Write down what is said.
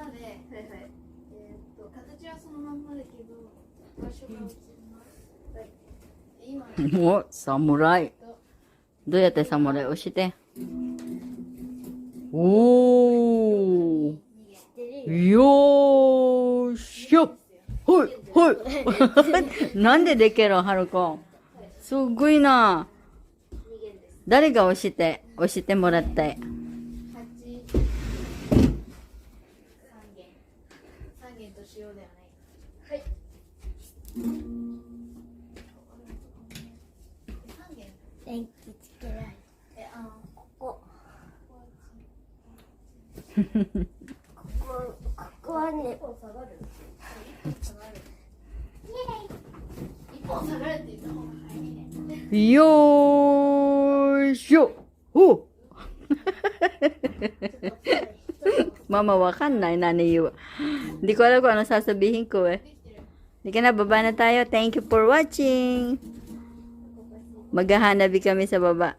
まで、形はそのまんまだけど、場所が落ちます。はい。今、お、侍。どうやって侍押して。おー。よーしょ。ほい、ほい。なんでできるはるこ。すごいな。誰が押してもらって。8、3弦としようではない。はい。3弦。電気つけられる。ここ。ここはね。一本下がる。一本下がるって言った方が早いね。よーしょ。おMama wakan na nani yu. Hindi ko alam kung ano sasabihin ko eh. Hindi na, baba na tayo. Thank you for watching. Maghahanabi kami sa baba.